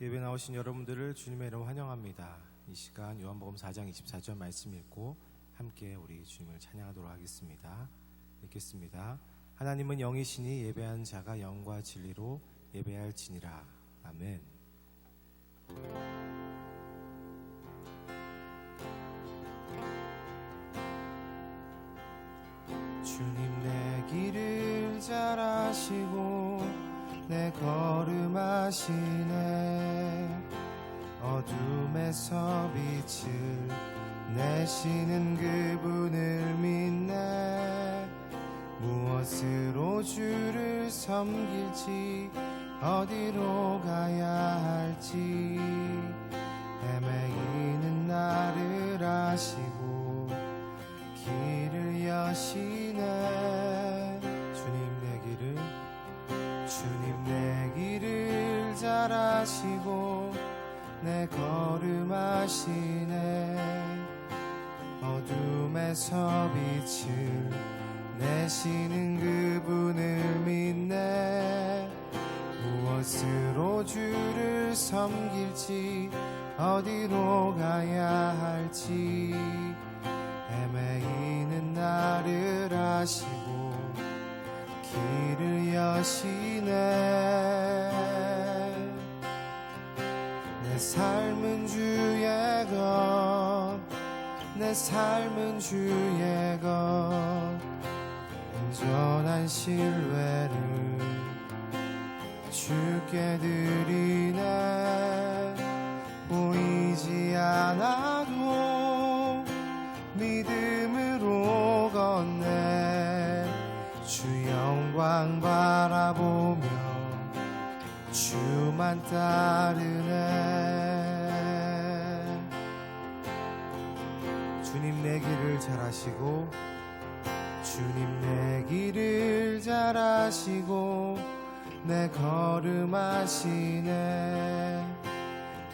예배 나오신 여러분들을 주님의 이름 환영합니다. 이 시간 요한복음 4장 24절 말씀 읽고 함께 우리 주님을 찬양하도록 하겠습니다. 읽겠습니다. 하나님은 영이시니 예배한 자가 영과 진리로 예배할지니라. 아멘. 주님 내 길을 잘 아시고 내 걸음하시네. 어둠에서 빛을 내시는 그분을 믿네. 무엇으로 주를 섬길지 어디로 가야 할지 헤매이는 나를 아시고 길을 여시네. 주님 내 길을 잘 아시고 내 걸음하시네. 어둠에서 빛을 내시는 그분을 믿네. 무엇으로 주를 섬길지 어디로 가야 할지 헤매이는 나를 아시고 길을 여시네. 내 삶은 주의 것, 내 삶은 주의 것. 온전한 신뢰를 주께 드리네. 보이지 않아도 믿음으로 걷네. 주 영광 바라보며 주만 따르네. 주님 내 길을 잘 아시고 주님 내 길을 잘 아시고 내 걸음하시네.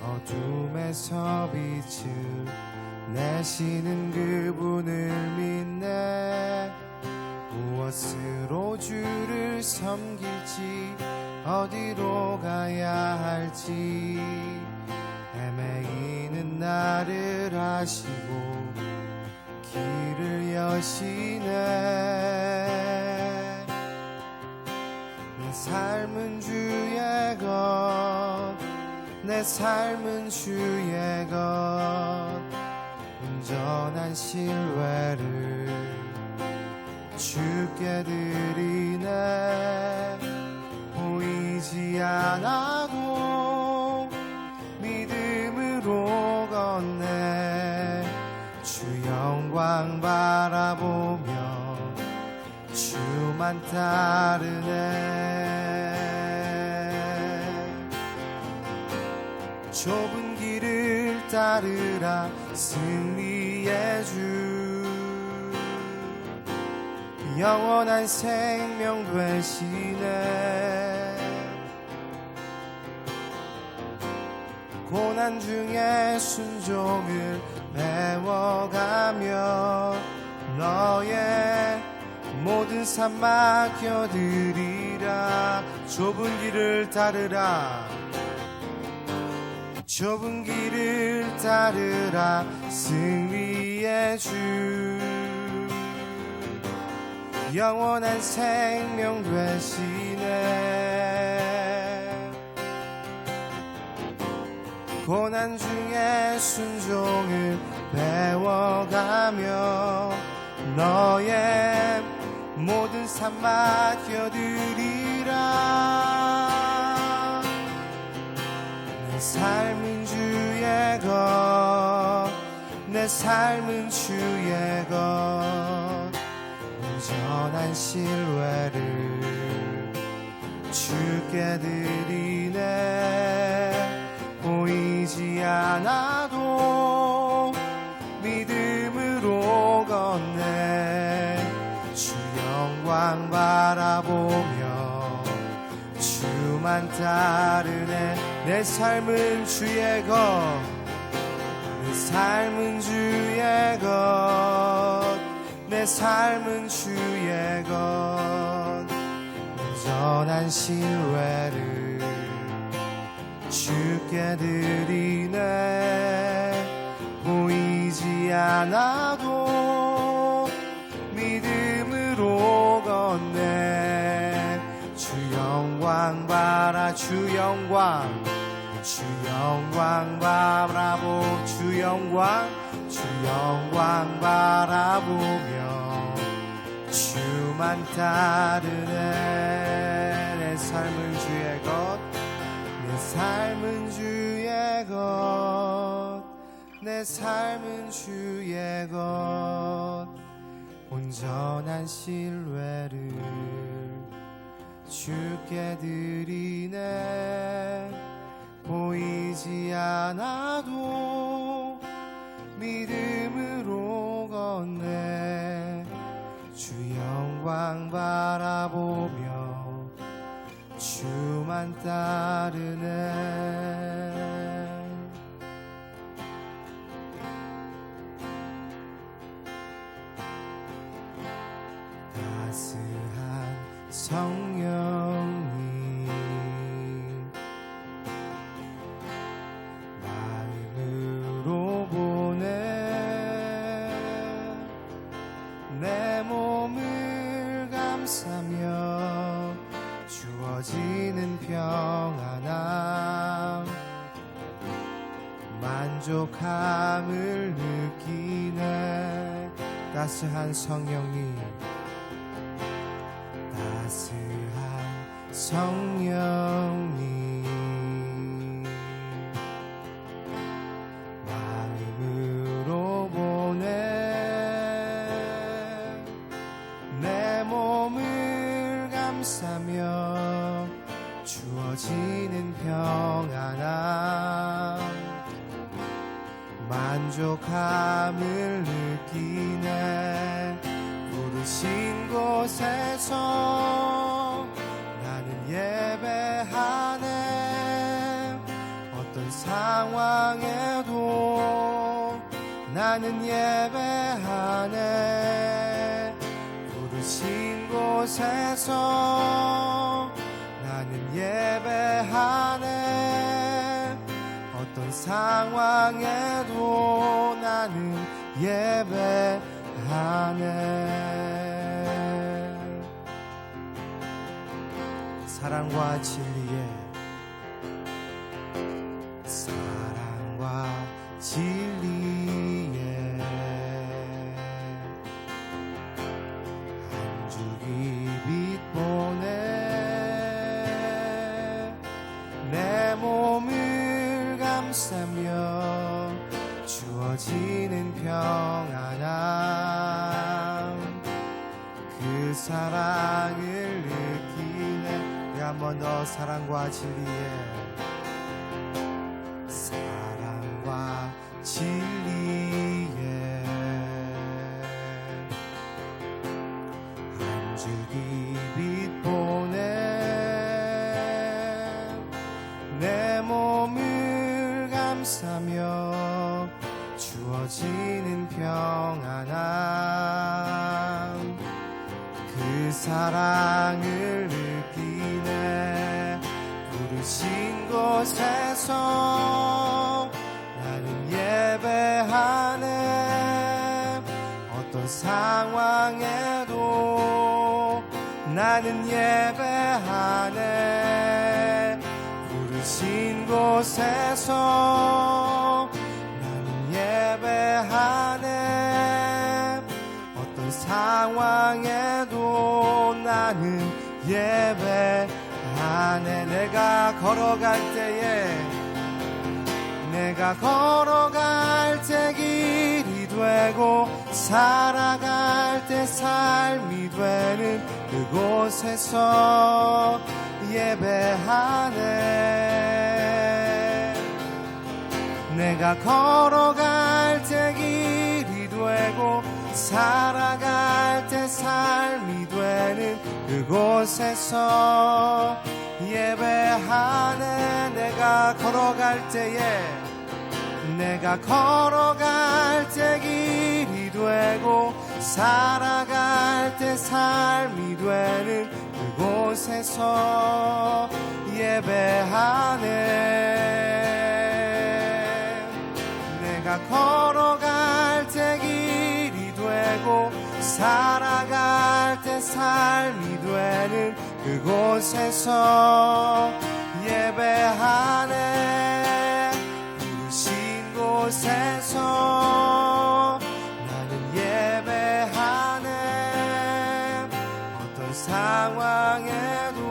어둠에서 빛을 내시는 그분을 믿네. 무엇으로 주를 섬길지 어디로 가야 할지 헤매이는 나를 아시고 길을 여시네. 내 삶은 주의 것, 내 삶은 주의 것. 온전한 신뢰를 주께 드리네. 보이지 않아도 믿음으로 걷네. 주 영광 바라보며 주만 따르네. 좁은 길을 따르라 승리의 주. 영원한 생명 되시네. 고난 중에 순종을 배워가며 너의 모든 삶 맡겨드리라. 좁은 길을 따르라. 좁은 길을 따르라 승리의 주. 영원한 생명 되시네. 고난 중에 순종을 배워가며 너의 모든 삶 맡겨드리라. 내 삶은 주의 것, 내 삶은 주의 것. 온전한 신뢰를 주께 드리네. 보이지 않아도 믿음으로 걷네. 주 영광 바라보며 주만 따르네. 내 삶은 주의 것, 내 삶은 주의 것. 내 삶은 주의 것. 온전한 신뢰를 주께 드리네. 보이지 않아도 믿음으로 걷네. 주 영광 바라 주 영광 바라보 주 영광 바라보며 주만 따르네. 내 삶은 주의 것, 내 삶은 주의 것, 내 삶은 주의 것. 온전한 신뢰를 주께 드리네. 보이지 않아도 믿음으로 걷네. 주 영광 바라보며 주만 따르네. 따스한 성령님 마음으로 보내. 내 몸을 감싸며 주어지는 평안함, 만족함을 느끼네. 따스한 성령님, 따스한 성령님 마음으로 보내. 내 몸을 감싸며 주어지는 평안함, 만족함을 느끼네. 부르신 곳에서 나는 예배하네. 어떤 상황에도 나는 예배하네. 부르신 곳에서 나는 예배하네. 어떤 상황에도 나는 예배하네. 사랑과 진리에, 사랑과 진리에 한 줄기 빛 보내. 내 몸을 감싸며 주어지는 평안함, 그 사랑을 느끼네. 한 번 더 사랑과 진리에, 사랑과 진리에 한 줄기 빛 보내. 내 몸을 감싸며 주어지는 평안함, 그 사랑을 느끼네. 부르신 곳에서 나는 예배하네. 어떤 상황에도 나는 예배하네. 부르신 곳에서 나는 예배하네. 어떤 상황에도 나는 예배하네. 내가 걸어갈 때에, 내가 걸어갈 때 길이 되고 살아갈 때 삶이 되는 그곳에서 예배하네. 내가 걸어갈 때 길이 되고 살아갈 때 삶이 되는 그곳에서 예배하네. 내가 걸어갈 때에, 내가 걸어갈 때 길이 되고 살아갈 때 삶이 되는 그곳에서 예배하네. 삶이 되는 그곳에서 예배하네. 부르신 곳에서 나는 예배하네. 어떤 상황에도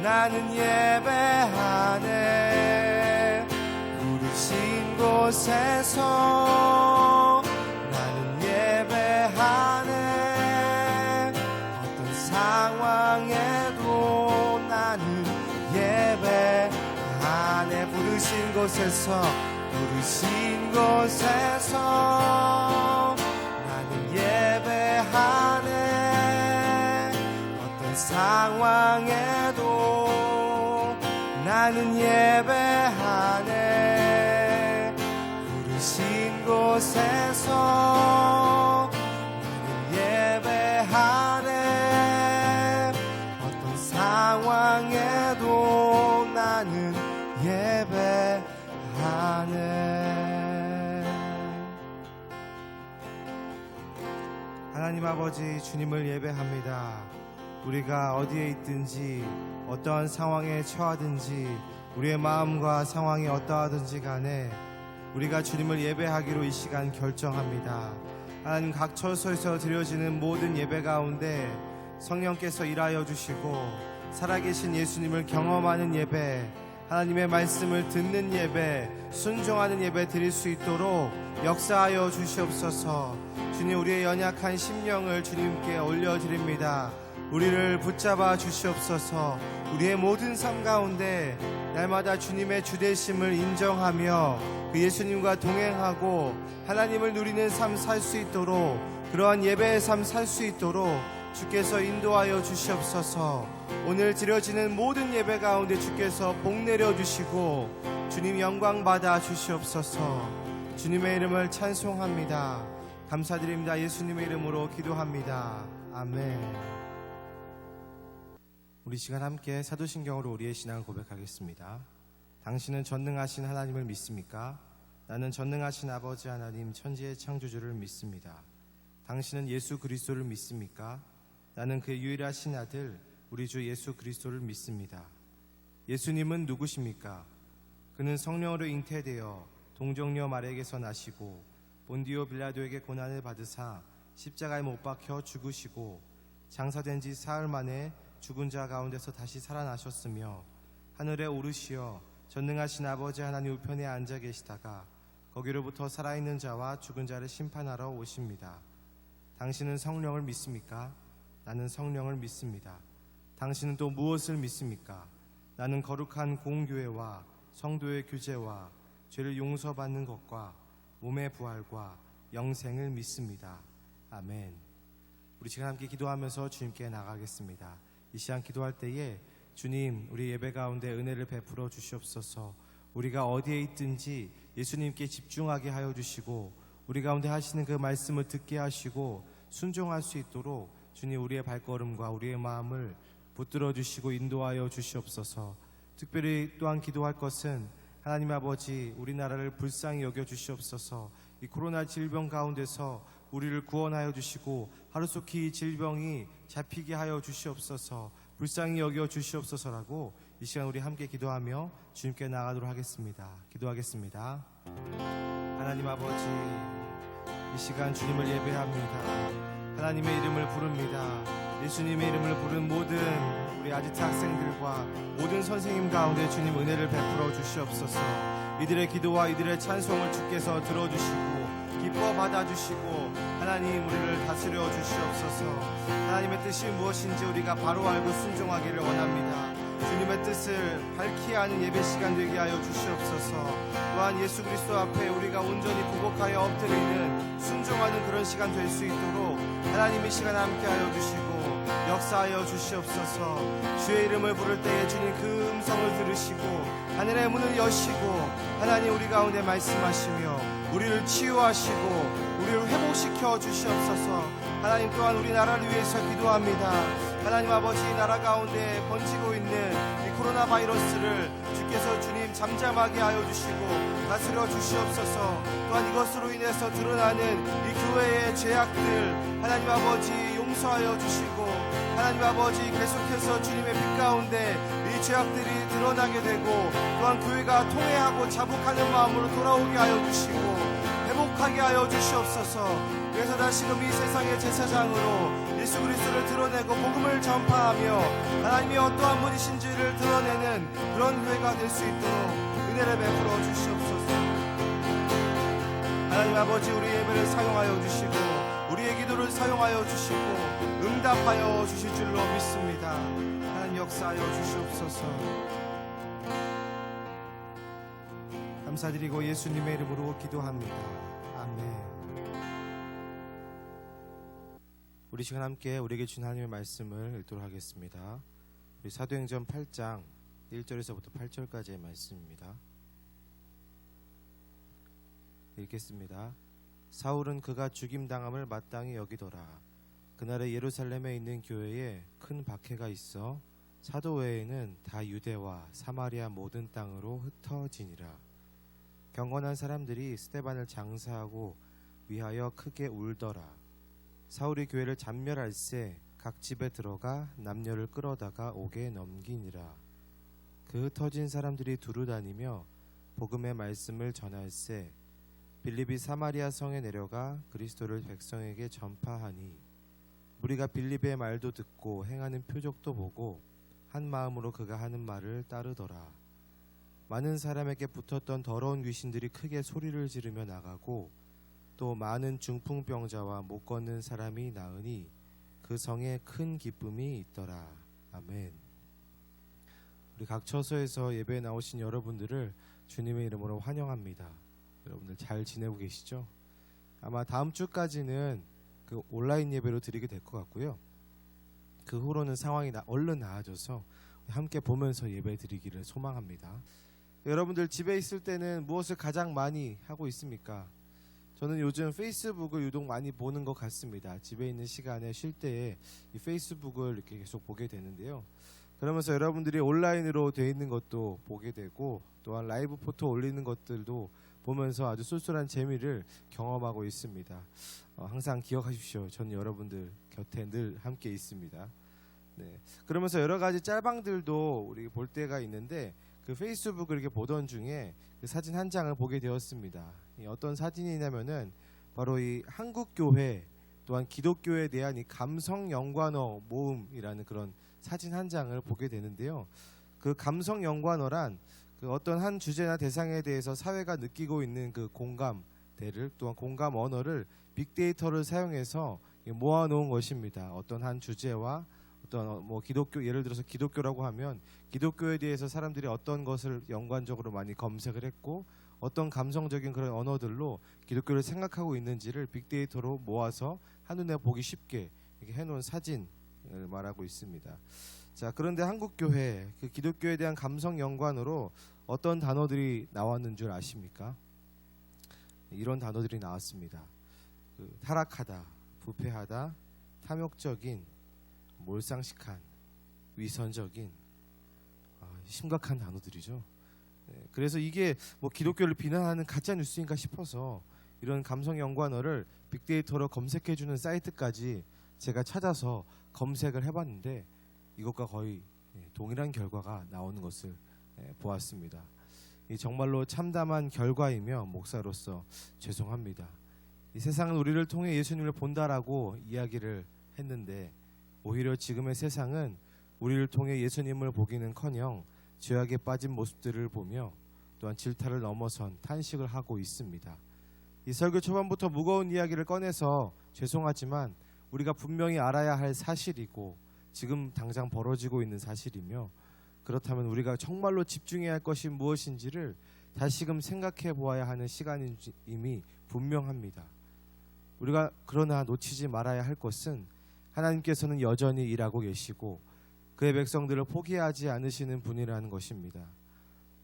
나는 예배하네. 부르신 곳에서 나는 예배하네. 어떤 상황에도 나는 예배하네. 부르신 곳에서 나는 예배하네. 어떤 상황에도 나는 예배하네. 부르신 곳에서 나는 예배하네. 어떤 상황에도 나는 예배하네. 하나님 아버지, 주님을 예배합니다. 우리가 어디에 있든지 어떠한 상황에 처하든지 우리의 마음과 상황이 어떠하든지 간에 우리가 주님을 예배하기로 이 시간 결정합니다. 하나님, 각 처소에서 드려지는 모든 예배 가운데 성령께서 일하여 주시고 살아계신 예수님을 경험하는 예배, 하나님의 말씀을 듣는 예배, 순종하는 예배 드릴 수 있도록 역사하여 주시옵소서. 주님, 우리의 연약한 심령을 주님께 올려드립니다. 우리를 붙잡아 주시옵소서. 우리의 모든 삶 가운데 날마다 주님의 주되심을 인정하며 그 예수님과 동행하고 하나님을 누리는 삶 살 수 있도록, 그러한 예배의 삶 살 수 있도록 주께서 인도하여 주시옵소서. 오늘 드려지는 모든 예배 가운데 주께서 복 내려 주시고 주님 영광 받아 주시옵소서. 주님의 이름을 찬송합니다. 감사드립니다. 예수님의 이름으로 기도합니다. 아멘. 우리 시간 함께 사도신경으로 우리의 신앙을 고백하겠습니다. 당신은 전능하신 하나님을 믿습니까? 나는 전능하신 아버지 하나님, 천지의 창조주를 믿습니다. 당신은 예수 그리스도를 믿습니까? 나는 그의 유일하신 아들 우리 주 예수 그리스도를 믿습니다. 예수님은 누구십니까? 그는 성령으로 잉태되어 동정녀 마리아에게서 나시고 본디오 빌라도에게 고난을 받으사 십자가에 못 박혀 죽으시고 장사된 지 사흘 만에 죽은 자 가운데서 다시 살아나셨으며 하늘에 오르시어 전능하신 아버지 하나님 우편에 앉아 계시다가 거기로부터 살아있는 자와 죽은 자를 심판하러 오십니다. 당신은 성령을 믿습니까? 나는 성령을 믿습니다. 당신은 또 무엇을 믿습니까? 나는 거룩한 공교회와 성도의 규제와 죄를 용서받는 것과 몸의 부활과 영생을 믿습니다. 아멘. 우리 시간 함께 기도하면서 주님께 나가겠습니다. 이 시간 기도할 때에 주님, 우리 예배 가운데 은혜를 베풀어 주시옵소서. 우리가 어디에 있든지 예수님께 집중하게 하여 주시고 우리 가운데 하시는 그 말씀을 듣게 하시고 순종할 수 있도록 주님, 우리의 발걸음과 우리의 마음을 붙들어 주시고 인도하여 주시옵소서. 특별히 또한 기도할 것은 하나님 아버지, 우리나라를 불쌍히 여겨 주시옵소서. 이 코로나 질병 가운데서 우리를 구원하여 주시고 하루속히 질병이 잡히게 하여 주시옵소서. 불쌍히 여겨 주시옵소서라고 이 시간 우리 함께 기도하며 주님께 나가도록 하겠습니다. 기도하겠습니다. 하나님 아버지, 이 시간 주님을 예배합니다. 하나님의 이름을 부릅니다. 예수님의 이름을 부른 모든 우리 아지트 학생들과 모든 선생님 가운데 주님 은혜를 베풀어 주시옵소서. 이들의 기도와 이들의 찬송을 주께서 들어주시고 기뻐 받아주시고 하나님, 우리를 다스려 주시옵소서. 하나님의 뜻이 무엇인지 우리가 바로 알고 순종하기를 원합니다. 주님의 뜻을 밝히 아는 예배 시간 되게 하여 주시옵소서. 또한 예수 그리스도 앞에 우리가 온전히 굴복하여 엎드리는 순종하는 그런 시간 될 수 있도록 하나님의 시간 함께 하여 주시고 역사하여 주시옵소서. 주의 이름을 부를 때에 주님 그 음성을 들으시고 하늘의 문을 여시고 하나님, 우리 가운데 말씀하시며 우리를 치유하시고 우리를 회복시켜 주시옵소서. 하나님, 또한 우리나라를 위해서 기도합니다. 하나님 아버지, 나라 가운데 번지고 있는 이 코로나 바이러스를 주께서 주님 잠잠하게 하여 주시고 다스려 주시옵소서. 또한 이것으로 인해서 드러나는 이 교회의 죄악들 하나님 아버지 용서하여 주시고 하나님 아버지 계속해서 주님의 빛 가운데 이 죄악들이 드러나게 되고 또한 교회가 통회하고 자복하는 마음으로 돌아오게 하여 주시고 회복하게 하여 주시옵소서. 그래서 다시금 이 세상의 제사장으로 예수 그리스도를 드러내고 복음을 전파하며 하나님이 어떠한 분이신지를 드러내는 그런 교회가 될 수 있도록 은혜를 베풀어 주시옵소서. 하나님 아버지 우리의 예배를 사용하여 주시고 우리의 기도를 사용하여 주시고 응답하여 주실 줄로 믿습니다. 하나님 역사하여 주시옵소서. 감사드리고 예수님의 이름으로 기도합니다. 아멘. 우리 시간 함께 우리에게 주신 하나님의 말씀을 읽도록 하겠습니다. 우리 사도행전 8장 1절에서부터 8절까지의 말씀입니다. 읽겠습니다. 사울은 그가 죽임당함을 마땅히 여기더라. 그날에 예루살렘에 있는 교회에 큰 박해가 있어 사도 외에는 다 유대와 사마리아 모든 땅으로 흩어지니라. 경건한 사람들이 스데반을 장사하고 위하여 크게 울더라. 사울이 교회를 잔멸할세 각 집에 들어가 남녀를 끌어다가 옥에 넘기니라. 그 흩어진 사람들이 두루 다니며 복음의 말씀을 전할세 빌립이 사마리아 성에 내려가 그리스도를 백성에게 전파하니 무리가 빌립의 말도 듣고 행하는 표적도 보고 한 마음으로 그가 하는 말을 따르더라. 많은 사람에게 붙었던 더러운 귀신들이 크게 소리를 지르며 나가고 또 많은 중풍병자와 못 걷는 사람이 나으니 그 성에 큰 기쁨이 있더라. 아멘. 우리 각 처소에서 예배에 나오신 여러분들을 주님의 이름으로 환영합니다. 여러분들 잘 지내고 계시죠? 아마 다음 주까지는 그 온라인 예배로 드리게 될 것 같고요. 그 후로는 상황이 얼른 나아져서 함께 보면서 예배 드리기를 소망합니다. 여러분들 집에 있을 때는 무엇을 가장 많이 하고 있습니까? 저는 요즘 페이스북을 유독 많이 보는 것 같습니다. 집에 있는 시간에 쉴 때에 이 페이스북을 이렇게 계속 보게 되는데요. 그러면서 여러분들이 온라인으로 되어 있는 것도 보게 되고 또한 라이브 포토 올리는 것들도 보면서 아주 쏠쏠한 재미를 경험하고 있습니다. 항상 기억하십시오. 저는 여러분들 곁에 늘 함께 있습니다. 네. 그러면서 여러 가지 짤방들도 우리 볼 때가 있는데 그 페이스북을 이렇게 보던 중에 그 사진 한 장을 보게 되었습니다. 어떤 사진이냐면은 바로 이 한국교회 또한 기독교에 대한 이 감성연관어 모음이라는 그런 사진 한 장을 보게 되는데요. 그 감성연관어란 그 어떤 한 주제나 대상에 대해서 사회가 느끼고 있는 그 공감대를 또한 공감 언어를 빅데이터를 사용해서 모아놓은 것입니다. 어떤 한 주제와 어떤 뭐 기독교, 예를 들어서 기독교라고 하면 기독교에 대해서 사람들이 어떤 것을 연관적으로 많이 검색을 했고 어떤 감성적인 그런 언어들로 기독교를 생각하고 있는지를 빅데이터로 모아서 한눈에 보기 쉽게 이렇게 해놓은 사진을 말하고 있습니다. 자, 그런데 한국교회 그 기독교에 대한 감성 연관으로 어떤 단어들이 나왔는 줄 아십니까? 이런 단어들이 나왔습니다. 그 타락하다, 부패하다, 탐욕적인, 몰상식한, 위선적인, 심각한 단어들이죠. 네, 그래서 이게 뭐 기독교를 비난하는 가짜 뉴스인가 싶어서 이런 감성 연관어를 빅데이터로 검색해주는 사이트까지 제가 찾아서 검색을 해봤는데 이것과 거의 동일한 결과가 나오는 것을 보았습니다. 이 정말로 참담한 결과이며 목사로서 죄송합니다. 이 세상은 우리를 통해 예수님을 본다라고 이야기를 했는데 오히려 지금의 세상은 우리를 통해 예수님을 보기는커녕 죄악에 빠진 모습들을 보며 또한 질타를 넘어선 탄식을 하고 있습니다. 이 설교 초반부터 무거운 이야기를 꺼내서 죄송하지만 우리가 분명히 알아야 할 사실이고 지금 당장 벌어지고 있는 사실이며 그렇다면 우리가 정말로 집중해야 할 것이 무엇인지를 다시금 생각해 보아야 하는 시간임이 분명합니다. 우리가 그러나 놓치지 말아야 할 것은 하나님께서는 여전히 일하고 계시고 그의 백성들을 포기하지 않으시는 분이라는 것입니다.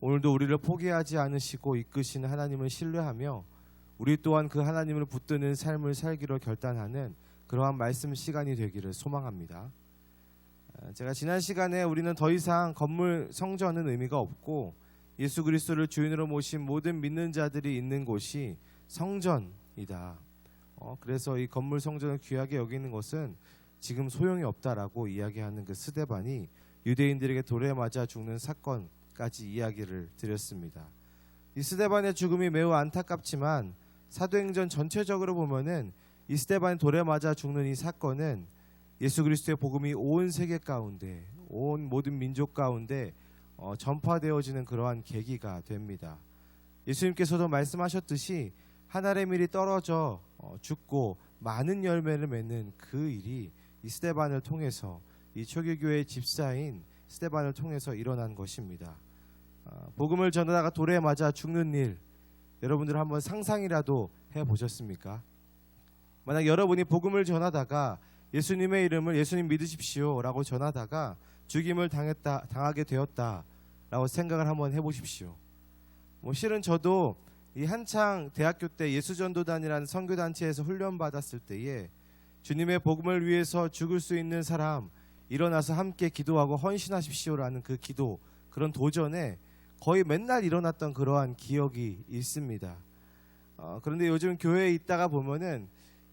오늘도 우리를 포기하지 않으시고 이끄시는 하나님을 신뢰하며 우리 또한 그 하나님을 붙드는 삶을 살기로 결단하는 그러한 말씀 시간이 되기를 소망합니다. 제가 지난 시간에 우리는 더 이상 건물 성전은 의미가 없고 예수 그리스도를 주인으로 모신 모든 믿는 자들이 있는 곳이 성전이다. 그래서 이 건물 성전을 귀하게 여기는 것은 지금 소용이 없다라고 이야기하는 그 스데반이 유대인들에게 돌에 맞아 죽는 사건까지 이야기를 드렸습니다. 이 스데반의 죽음이 매우 안타깝지만 사도행전 전체적으로 보면은 이 스데반이 돌에 맞아 죽는 이 사건은 예수 그리스도의 복음이 온 세계 가운데, 온 모든 민족 가운데 전파되어지는 그러한 계기가 됩니다. 예수님께서도 말씀하셨듯이 하늘의 밀이 떨어져 죽고 많은 열매를 맺는 그 일이 이 스데반을 통해서, 이 초기교회의 집사인 스데반을 통해서 일어난 것입니다. 복음을 전하다가 돌에 맞아 죽는 일, 여러분들 한번 상상이라도 해보셨습니까? 만약 여러분이 복음을 전하다가 예수님의 이름을 예수님 믿으십시오 라고 전하다가 죽임을 당하게 되었다라고 생각을 한번 해보십시오. 실은 저도 이 한창 대학교 때 예수전도단이라는 선교단체에서 훈련받았을 때에 주님의 복음을 위해서 죽을 수 있는 사람 일어나서 함께 기도하고 헌신하십시오라는 그 기도, 그런 도전에 거의 맨날 일어났던 그러한 기억이 있습니다. 그런데 요즘 교회에 있다가 보면은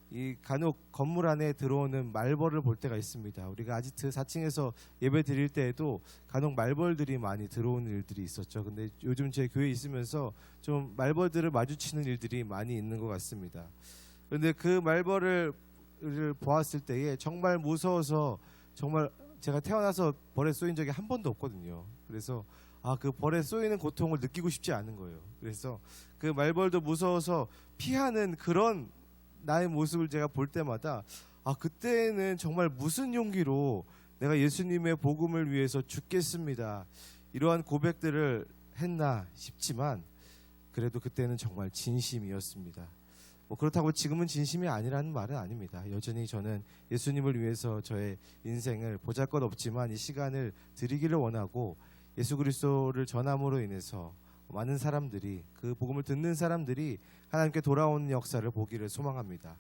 이 간혹 건물 안에 들어오는 말벌을 볼 때가 있습니다. 우리가 아지트 4층에서 예배 드릴 때에도 간혹 말벌들이 많이 들어오는 일들이 있었죠. 근데 요즘 제 교회에 있으면서 좀 말벌들을 마주치는 일들이 많이 있는 것 같습니다. 그런데 그 말벌을 보았을 때에 정말 무서워서, 정말 제가 태어나서 벌에 쏘인 적이 한 번도 없거든요. 그래서 그 벌에 쏘이는 고통을 느끼고 싶지 않은 거예요. 그래서 그 말벌도 무서워서 피하는 그런 나의 모습을 제가 볼 때마다 그때는 정말 무슨 용기로 내가 예수님의 복음을 위해서 죽겠습니다, 이러한 고백들을 했나 싶지만 그래도 그때는 정말 진심이었습니다. 그렇다고 지금은 진심이 아니라는 말은 아닙니다. 여전히 저는 예수님을 위해서 저의 인생을 보잘것없지만 이 시간을 드리기를 원하고, 예수 그리스도를 전함으로 인해서 많은 사람들이, 그 복음을 듣는 사람들이 하나님께 돌아오는 역사를 보기를 소망합니다.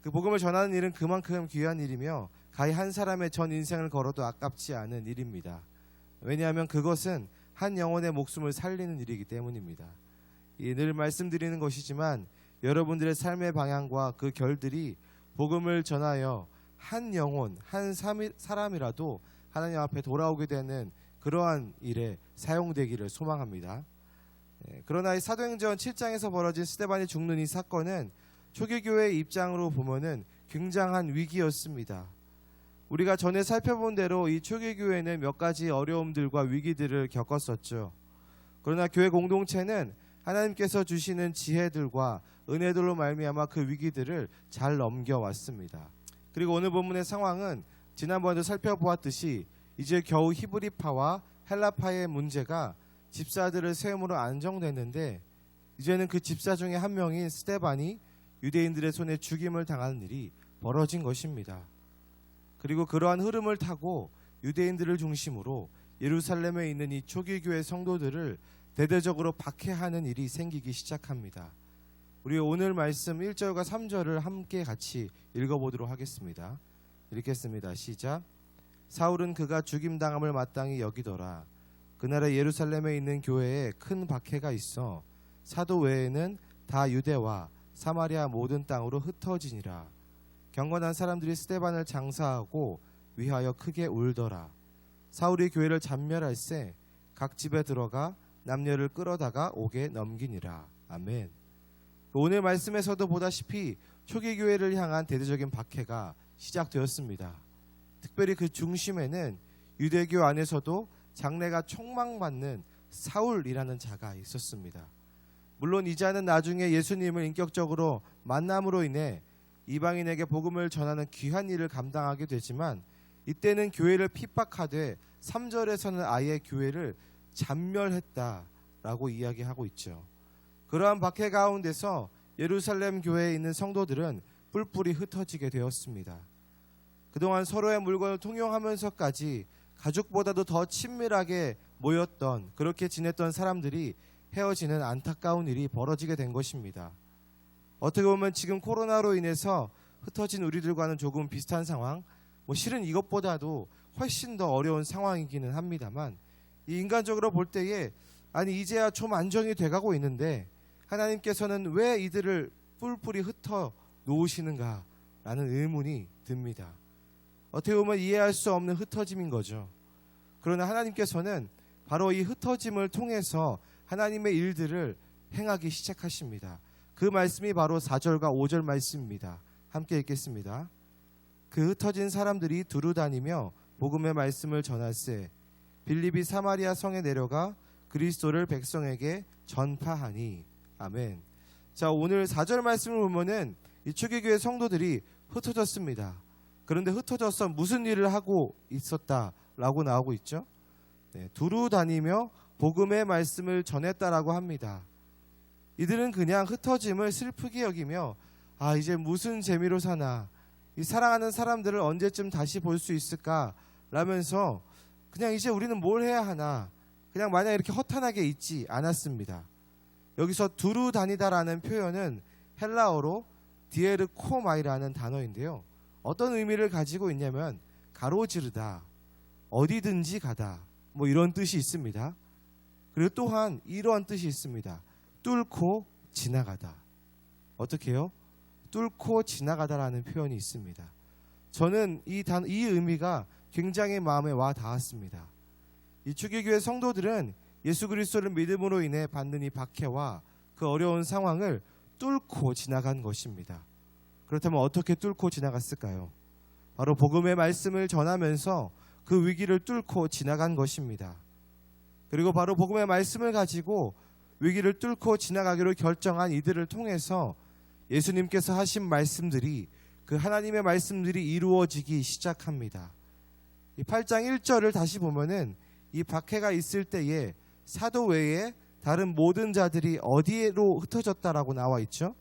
그 복음을 전하는 일은 그만큼 귀한 일이며 가히 한 사람의 전 인생을 걸어도 아깝지 않은 일입니다. 왜냐하면 그것은 한 영혼의 목숨을 살리는 일이기 때문입니다. 늘 말씀드리는 것이지만 여러분들의 삶의 방향과 그 결들이 복음을 전하여 한 영혼, 한 사람이라도 하나님 앞에 돌아오게 되는 그러한 일에 사용되기를 소망합니다. 그러나 이 사도행전 7장에서 벌어진 스데반이 죽는 이 사건은 초기교회의 입장으로 보면은 굉장한 위기였습니다. 우리가 전에 살펴본 대로 이 초기교회는 몇 가지 어려움들과 위기들을 겪었었죠. 그러나 교회 공동체는 하나님께서 주시는 지혜들과 은혜들로 말미암아 그 위기들을 잘 넘겨왔습니다. 그리고 오늘 본문의 상황은 지난번에도 살펴보았듯이 이제 겨우 히브리파와 헬라파의 문제가 집사들을 세움으로 안정됐는데, 이제는 그 집사 중에 한 명인 스데반이 유대인들의 손에 죽임을 당하는 일이 벌어진 것입니다. 그리고 그러한 흐름을 타고 유대인들을 중심으로 예루살렘에 있는 이 초기교회 성도들을 대대적으로 박해하는 일이 생기기 시작합니다. 우리 오늘 말씀 1절과 3절을 함께 같이 읽어보도록 하겠습니다. 읽겠습니다. 시작. 사울은 그가 죽임당함을 마땅히 여기더라. 그날에 예루살렘에 있는 교회에 큰 박해가 있어 사도 외에는 다 유대와 사마리아 모든 땅으로 흩어지니라. 경건한 사람들이 스데반을 장사하고 위하여 크게 울더라. 사울이 교회를 잔멸할세 각 집에 들어가 남녀를 끌어다가 옥에 넘기니라. 아멘. 오늘 말씀에서도 보다시피 초기 교회를 향한 대대적인 박해가 시작되었습니다. 특별히 그 중심에는 유대교 안에서도 장래가 촉망받는 사울이라는 자가 있었습니다. 물론 이 자는 나중에 예수님을 인격적으로 만남으로 인해 이방인에게 복음을 전하는 귀한 일을 감당하게 되지만, 이때는 교회를 핍박하되 3절에서는 아예 교회를 잔멸했다라고 이야기하고 있죠. 그러한 박해 가운데서 예루살렘 교회에 있는 성도들은 뿔뿔이 흩어지게 되었습니다. 그동안 서로의 물건을 통용하면서까지 가족보다도 더 친밀하게 모였던, 그렇게 지냈던 사람들이 헤어지는 안타까운 일이 벌어지게 된 것입니다. 어떻게 보면 지금 코로나로 인해서 흩어진 우리들과는 조금 비슷한 상황, 실은 이것보다도 훨씬 더 어려운 상황이기는 합니다만, 이 인간적으로 볼 때에 이제야 좀 안정이 돼가고 있는데 하나님께서는 왜 이들을 뿔뿔이 흩어 놓으시는가 라는 의문이 듭니다. 어떻게 보면 이해할 수 없는 흩어짐인 거죠. 그러나 하나님께서는 바로 이 흩어짐을 통해서 하나님의 일들을 행하기 시작하십니다. 그 말씀이 바로 4절과 5절 말씀입니다. 함께 읽겠습니다. 그 흩어진 사람들이 두루 다니며 복음의 말씀을 전할세 빌립이 사마리아 성에 내려가 그리스도를 백성에게 전파하니. 아멘. 자, 오늘 4절 말씀을 보면은 이 초기교회 성도들이 흩어졌습니다. 그런데 흩어져서 무슨 일을 하고 있었다라고 나오고 있죠. 두루 다니며 복음의 말씀을 전했다라고 합니다. 이들은 그냥 흩어짐을 슬프게 여기며 이제 무슨 재미로 사나, 이 사랑하는 사람들을 언제쯤 다시 볼 수 있을까 라면서 그냥 이제 우리는 뭘 해야 하나, 그냥 마냥 이렇게 허탄하게 있지 않았습니다. 여기서 두루 다니다라는 표현은 헬라어로 디에르코마이라는 단어인데요. 어떤 의미를 가지고 있냐면 가로지르다, 어디든지 가다, 뭐 이런 뜻이 있습니다. 그리고 또한 이러한 뜻이 있습니다. 뚫고 지나가다. 어떻게 해요? 뚫고 지나가다라는 표현이 있습니다. 저는 이 의미가 굉장히 마음에 와 닿았습니다. 이 초기교회 성도들은 예수 그리스도를 믿음으로 인해 받는 이 박해와 그 어려운 상황을 뚫고 지나간 것입니다. 그렇다면 어떻게 뚫고 지나갔을까요? 바로 복음의 말씀을 전하면서 그 위기를 뚫고 지나간 것입니다. 그리고 바로 복음의 말씀을 가지고 위기를 뚫고 지나가기로 결정한 이들을 통해서 예수님께서 하신 말씀들이, 그 하나님의 말씀들이 이루어지기 시작합니다. 이 8장 1절을 다시 보면은 이 박해가 있을 때에 사도 외에 다른 모든 자들이 어디로 흩어졌다라고 나와 있죠?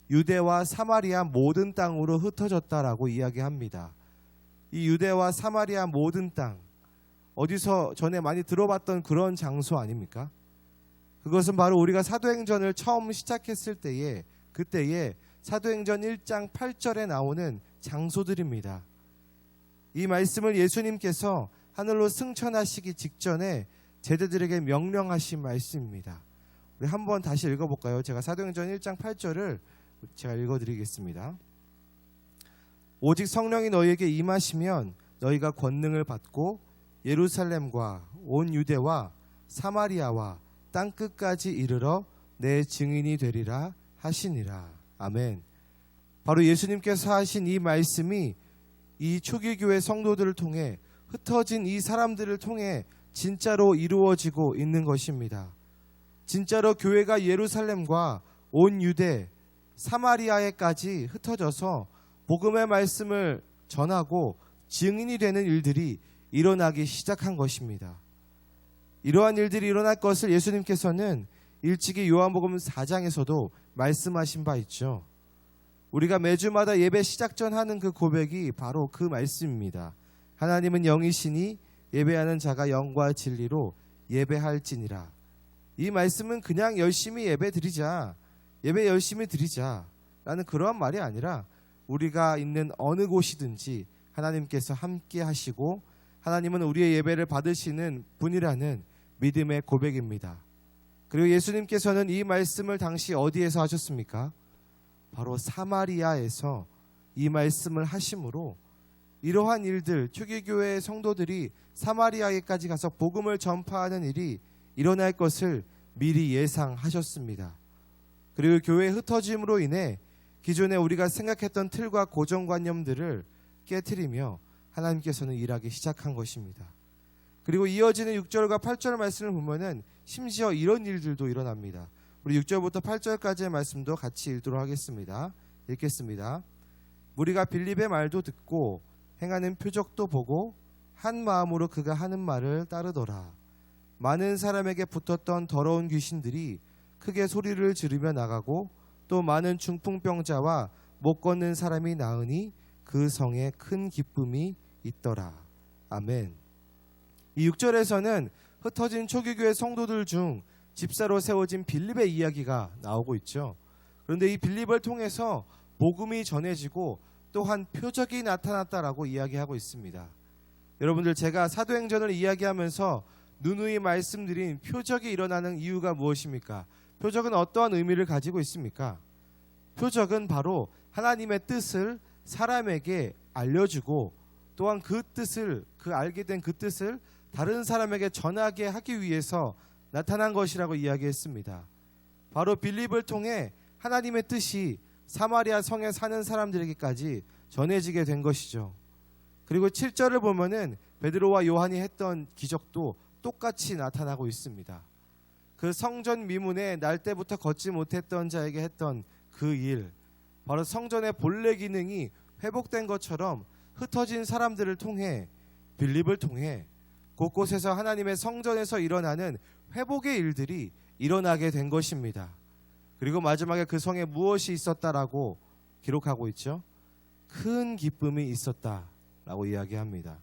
유대와 사마리아 모든 땅으로 흩어졌다라고 이야기합니다. 이 유대와 사마리아 모든 땅, 어디서 전에 많이 들어봤던 그런 장소 아닙니까? 그것은 바로 우리가 사도행전을 처음 시작했을 때에, 그때에 사도행전 1장 8절에 나오는 장소들입니다. 이 말씀을 예수님께서 하늘로 승천하시기 직전에 제자들에게 명령하신 말씀입니다. 우리 한번 다시 읽어볼까요? 제가 사도행전 1장 8절을 제가 읽어드리겠습니다. 오직 성령이 너희에게 임하시면 너희가 권능을 받고 예루살렘과 온 유대와 사마리아와 땅끝까지 이르러 내 증인이 되리라 하시니라. 아멘. 바로 예수님께서 하신 이 말씀이 이 초기교회 성도들을 통해, 흩어진 이 사람들을 통해 진짜로 이루어지고 있는 것입니다. 진짜로 교회가 예루살렘과 온 유대, 사마리아에까지 흩어져서 복음의 말씀을 전하고 증인이 되는 일들이 일어나기 시작한 것입니다. 이러한 일들이 일어날 것을 예수님께서는 일찍이 요한복음 4장에서도 말씀하신 바 있죠. 우리가 매주마다 예배 시작 전 하는 그 고백이 바로 그 말씀입니다. 하나님은 영이시니 예배하는 자가 영과 진리로 예배할지니라. 이 말씀은 그냥 열심히 예배 드리자, 예배 열심히 드리자 라는 그러한 말이 아니라 우리가 있는 어느 곳이든지 하나님께서 함께 하시고 하나님은 우리의 예배를 받으시는 분이라는 믿음의 고백입니다. 그리고 예수님께서는 이 말씀을 당시 어디에서 하셨습니까? 바로 사마리아에서 이 말씀을 하심으로 이러한 일들, 초기교회 성도들이 사마리아에까지 가서 복음을 전파하는 일이 일어날 것을 미리 예상하셨습니다. 그리고 교회의 흩어짐으로 인해 기존에 우리가 생각했던 틀과 고정관념들을 깨트리며 하나님께서는 일하기 시작한 것입니다. 그리고 이어지는 6절과 8절 말씀을 보면은 심지어 이런 일들도 일어납니다. 우리 6절부터 8절까지의 말씀도 같이 읽도록 하겠습니다. 읽겠습니다. 무리가 빌립의 말도 듣고 행하는 표적도 보고 한 마음으로 그가 하는 말을 따르더라. 많은 사람에게 붙었던 더러운 귀신들이 크게 소리를 지르며 나가고 또 많은 중풍병자와 못 걷는 사람이 나으니 그 성에 큰 기쁨이 있더라. 아멘. 이 6절에서는 흩어진 초기교회 성도들 중 집사로 세워진 빌립의 이야기가 나오고 있죠. 그런데 이 빌립을 통해서 복음이 전해지고 또한 표적이 나타났다라고 이야기하고 있습니다. 여러분들, 제가 사도행전을 이야기하면서 누누이 말씀드린 표적이 일어나는 이유가 무엇입니까? 표적은 어떠한 의미를 가지고 있습니까? 표적은 바로 하나님의 뜻을 사람에게 알려주고 또한 그 알게 된 그 뜻을 다른 사람에게 전하게 하기 위해서 나타난 것이라고 이야기했습니다. 바로 빌립을 통해 하나님의 뜻이 사마리아 성에 사는 사람들에게까지 전해지게 된 것이죠. 그리고 7절을 보면은 베드로와 요한이 했던 기적도 똑같이 나타나고 있습니다. 그 성전 미문에 날 때부터 걷지 못했던 자에게 했던 그 일, 바로 성전의 본래 기능이 회복된 것처럼 흩어진 사람들을 통해, 빌립을 통해 곳곳에서 하나님의 성전에서 일어나는 회복의 일들이 일어나게 된 것입니다. 그리고 마지막에 그 성에 무엇이 있었다라고 기록하고 있죠? 큰 기쁨이 있었다라고 이야기합니다.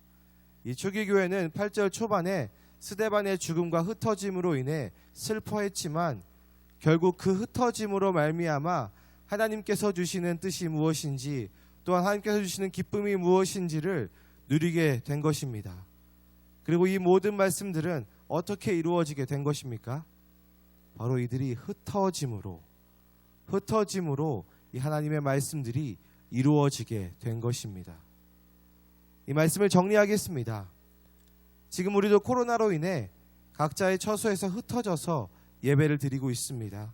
이 초기 교회는 8절 초반에 스데반의 죽음과 흩어짐으로 인해 슬퍼했지만 결국 그 흩어짐으로 말미암아 하나님께서 주시는 뜻이 무엇인지, 또한 하나님께서 주시는 기쁨이 무엇인지를 누리게 된 것입니다. 그리고 이 모든 말씀들은 어떻게 이루어지게 된 것입니까? 바로 이들이 흩어짐으로 이 하나님의 말씀들이 이루어지게 된 것입니다. 이 말씀을 정리하겠습니다. 지금 우리도 코로나로 인해 각자의 처소에서 흩어져서 예배를 드리고 있습니다.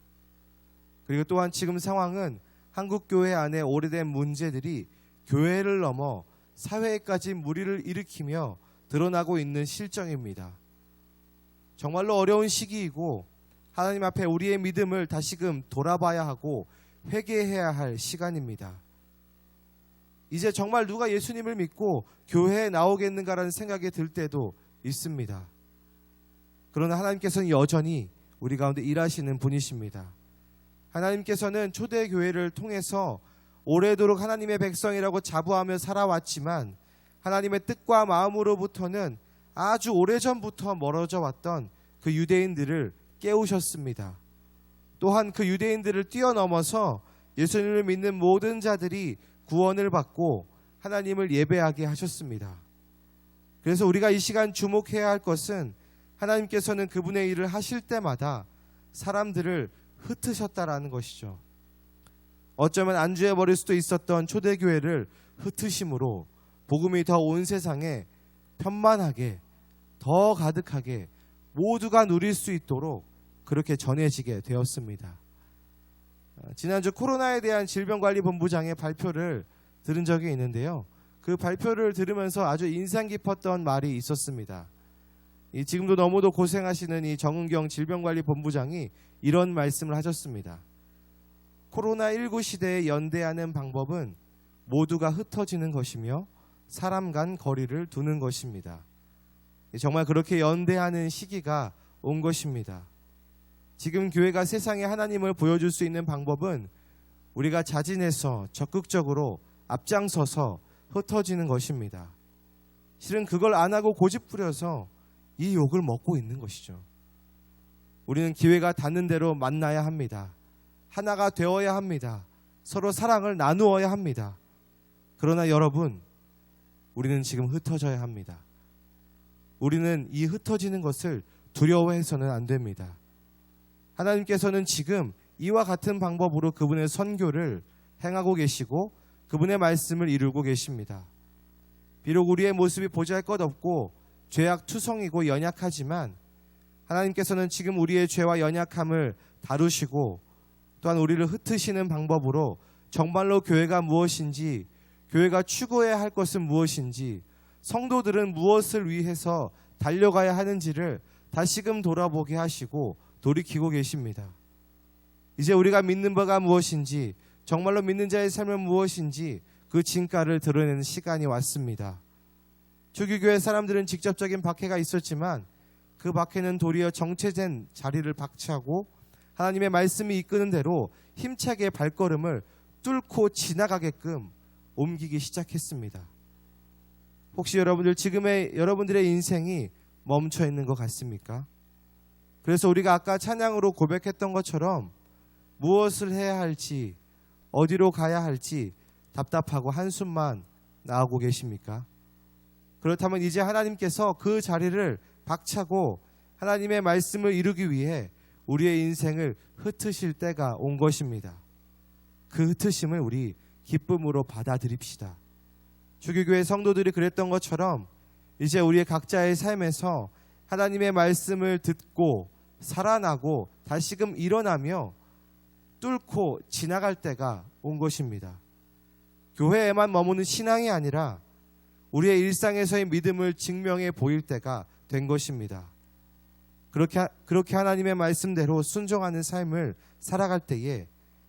그리고 또한 지금 상황은 한국교회 안에 오래된 문제들이 교회를 넘어 사회에까지 무리를 일으키며 드러나고 있는 실정입니다. 정말로 어려운 시기이고 하나님 앞에 우리의 믿음을 다시금 돌아봐야 하고 회개해야 할 시간입니다. 이제 정말 누가 예수님을 믿고 교회에 나오겠는가라는 생각이 들 때도 있습니다. 그러나 하나님께서는 여전히 우리 가운데 일하시는 분이십니다. 하나님께서는 초대교회를 통해서 오래도록 하나님의 백성이라고 자부하며 살아왔지만 하나님의 뜻과 마음으로부터는 아주 오래전부터 멀어져 왔던 그 유대인들을 깨우셨습니다. 또한 그 유대인들을 뛰어넘어서 예수님을 믿는 모든 자들이 구원을 받고 하나님을 예배하게 하셨습니다. 그래서 우리가 이 시간 주목해야 할 것은 하나님께서는 그분의 일을 하실 때마다 사람들을 흩으셨다라는 것이죠. 어쩌면 안주해버릴 수도 있었던 초대교회를 흩으심으로 복음이 더 온 세상에 편만하게, 더 가득하게 모두가 누릴 수 있도록 그렇게 전해지게 되었습니다. 지난주 코로나에 대한 질병관리본부장의 발표를 들은 적이 있는데요. 그 발표를 들으면서 아주 인상 깊었던 말이 있었습니다. 지금도 너무도 고생하시는 이 정은경 질병관리본부장이 이런 말씀을 하셨습니다. 코로나19 시대에 연대하는 방법은 모두가 흩어지는 것이며 사람 간 거리를 두는 것입니다. 정말 그렇게 연대하는 시기가 온 것입니다. 지금 교회가 세상에 하나님을 보여줄 수 있는 방법은 우리가 자진해서 적극적으로 앞장서서 흩어지는 것입니다. 실은 그걸 안 하고 고집부려서 이 욕을 먹고 있는 것이죠. 우리는 기회가 닿는 대로 만나야 합니다. 하나가 되어야 합니다. 서로 사랑을 나누어야 합니다. 그러나 여러분, 우리는 지금 흩어져야 합니다. 우리는 이 흩어지는 것을 두려워해서는 안 됩니다. 하나님께서는 지금 이와 같은 방법으로 그분의 선교를 행하고 계시고 그분의 말씀을 이루고 계십니다. 비록 우리의 모습이 보잘것없고 죄악투성이고 연약하지만 하나님께서는 지금 우리의 죄와 연약함을 다루시고 또한 우리를 흩으시는 방법으로 정말로 교회가 무엇인지, 교회가 추구해야 할 것은 무엇인지, 성도들은 무엇을 위해서 달려가야 하는지를 다시금 돌아보게 하시고 돌이키고 계십니다. 이제 우리가 믿는 바가 무엇인지, 정말로 믿는 자의 삶은 무엇인지 그 진가를 드러내는 시간이 왔습니다. 초기교회 사람들은 직접적인 박해가 있었지만 그 박해는 도리어 정체된 자리를 박차고 하나님의 말씀이 이끄는 대로 힘차게 발걸음을 뚫고 지나가게끔 옮기기 시작했습니다. 혹시 여러분들 지금의 여러분들의 인생이 멈춰 있는 것 같습니까? 그래서 우리가 아까 찬양으로 고백했던 것처럼 무엇을 해야 할지, 어디로 가야 할지 답답하고 한숨만 나오고 계십니까? 그렇다면 이제 하나님께서 그 자리를 박차고 하나님의 말씀을 이루기 위해 우리의 인생을 흩으실 때가 온 것입니다. 그 흩으심을 우리 기쁨으로 받아들입시다. 주교교회 성도들이 그랬던 것처럼 이제 우리의 각자의 삶에서 하나님의 말씀을 듣고 살아나고 다시금 일어나며 뚫고 지나갈 때가 온 것입니다. 교회에만 머무는 신앙이 아니라 우리의 일상에서의 믿음을 증명해 보일 때가 된 것입니다. 그렇게 하나님의 말씀대로 순종하는 삶을 살아갈 때에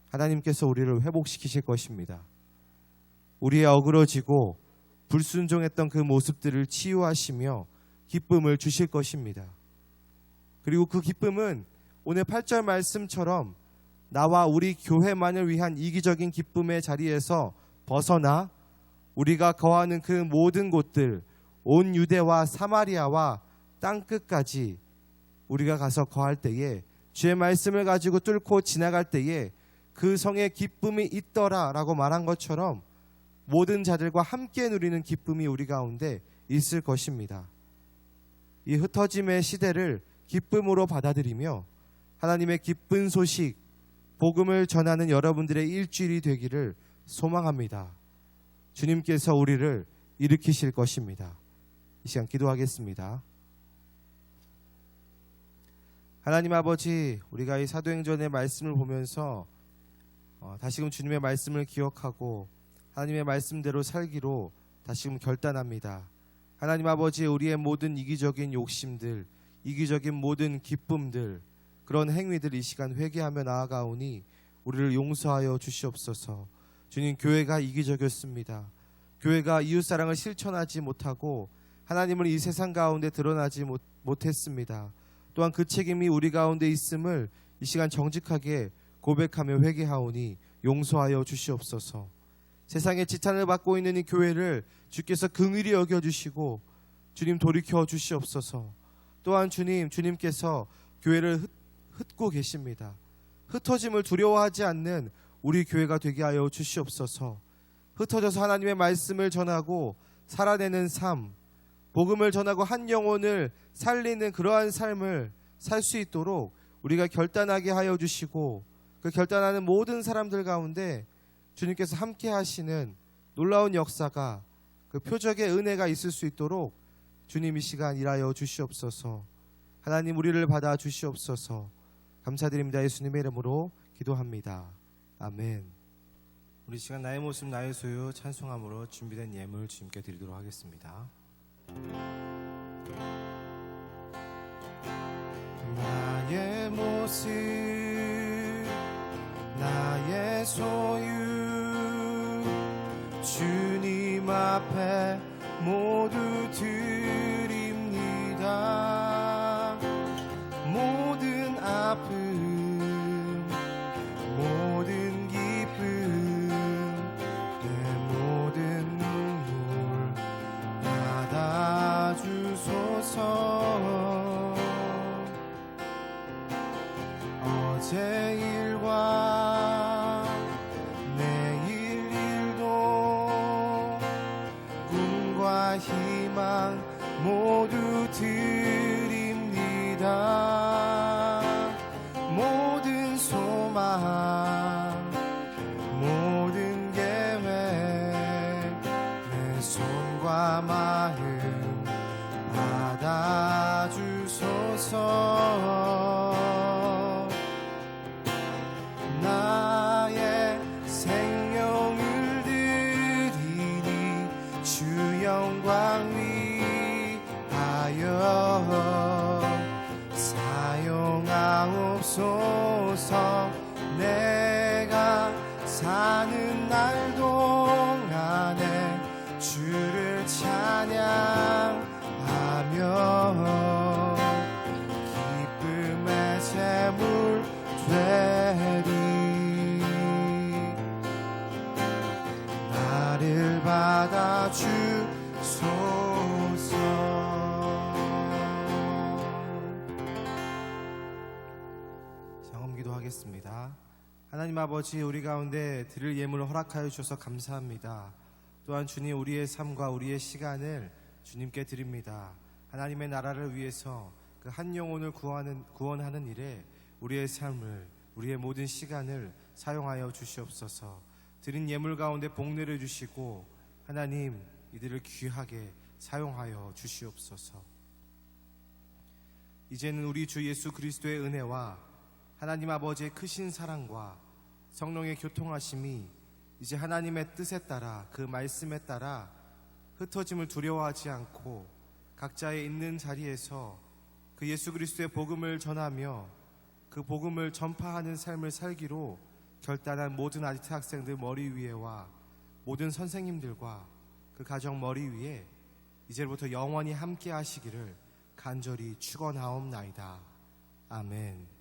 하나님께서 우리를 회복시키실 것입니다. 우리의 어그러지고 불순종했던 그 모습들을 치유하시며 기쁨을 주실 것입니다. 그리고 그 기쁨은 오늘 8절 말씀처럼 나와 우리 교회만을 위한 이기적인 기쁨의 자리에서 벗어나 우리가 거하는 그 모든 곳들, 온 유대와 사마리아와 땅끝까지 우리가 가서 거할 때에 주의 말씀을 가지고 뚫고 지나갈 때에 그 성에 기쁨이 있더라 라고 말한 것처럼 모든 자들과 함께 누리는 기쁨이 우리 가운데 있을 것입니다. 이 흩어짐의 시대를 기쁨으로 받아들이며 하나님의 기쁜 소식, 복음을 전하는 여러분들의 일주일이 되기를 소망합니다. 주님께서 우리를 일으키실 것입니다. 이 시간 기도하겠습니다. 하나님 아버지, 우리가 이 사도행전의 말씀을 보면서 다시금 주님의 말씀을 기억하고 하나님의 말씀대로 살기로 다시금 결단합니다. 하나님 아버지, 우리의 모든 이기적인 욕심들, 이기적인 모든 기쁨들, 그런 행위들 이 시간 회개하며 나아가오니 우리를 용서하여 주시옵소서. 주님, 교회가 이기적이었습니다. 교회가 이웃사랑을 실천하지 못하고 하나님을 이 세상 가운데 드러나지 못했습니다. 또한 그 책임이 우리 가운데 있음을 이 시간 정직하게 고백하며 회개하오니 용서하여 주시옵소서. 세상의 지탄을 받고 있는 이 교회를 주께서 긍휼히 여겨주시고 주님 돌이켜 주시옵소서. 또한 주님께서 교회를 흩고 계십니다. 흩어짐을 두려워하지 않는 우리 교회가 되게 하여 주시옵소서. 흩어져서 하나님의 말씀을 전하고 살아내는 삶, 복음을 전하고 한 영혼을 살리는 그러한 삶을 살 수 있도록 우리가 결단하게 하여 주시고 그 결단하는 모든 사람들 가운데 주님께서 함께 하시는 놀라운 역사가, 그 표적의 은혜가 있을 수 있도록 주님 이 시간 일하여 주시옵소서. 하나님, 우리를 받아 주시옵소서. 감사드립니다. 예수님의 이름으로 기도합니다. 아멘. 우리 시간 나의 모습 나의 소유 찬송함으로 준비된 예물 주님께 드리도록 하겠습니다. 나의 모습 나의 소유 주님 앞에 모두 드립니다. 모든 아픔 모든 기쁨 내 모든 눈물 받아주소서. 어제 일과 내일 일도 꿈과 희망 모두 드립니다. 모든 소망 모든 계획 내 손과 마음 받아주소서. 나의 생명을 드리니 주 영광 위하여 사용하옵소서. 내가 사는 날 동안에 주를 찬양하며 기쁨의 제물 되리. 나를 받아주소서. 장엄기도 하겠습니다. 하나님 아버지, 우리 가운데 드릴 예물을 허락하여 주셔서 감사합니다. 또한 주님, 우리의 삶과 우리의 시간을 주님께 드립니다. 하나님의 나라를 위해서 그 한 영혼을 구원하는 일에 우리의 삶을, 우리의 모든 시간을 사용하여 주시옵소서. 드린 예물 가운데 복내려 주시고 하나님 이들을 귀하게 사용하여 주시옵소서. 이제는 우리 주 예수 그리스도의 은혜와 하나님 아버지의 크신 사랑과 성령의 교통하심이 이제 하나님의 뜻에 따라 그 말씀에 따라 흩어짐을 두려워하지 않고 각자의 있는 자리에서 그 예수 그리스도의 복음을 전하며 그 복음을 전파하는 삶을 살기로 결단한 모든 아지트 학생들 머리 위에와 모든 선생님들과 그 가정 머리 위에 이제부터 영원히 함께 하시기를 간절히 축원하옵나이다. 아멘.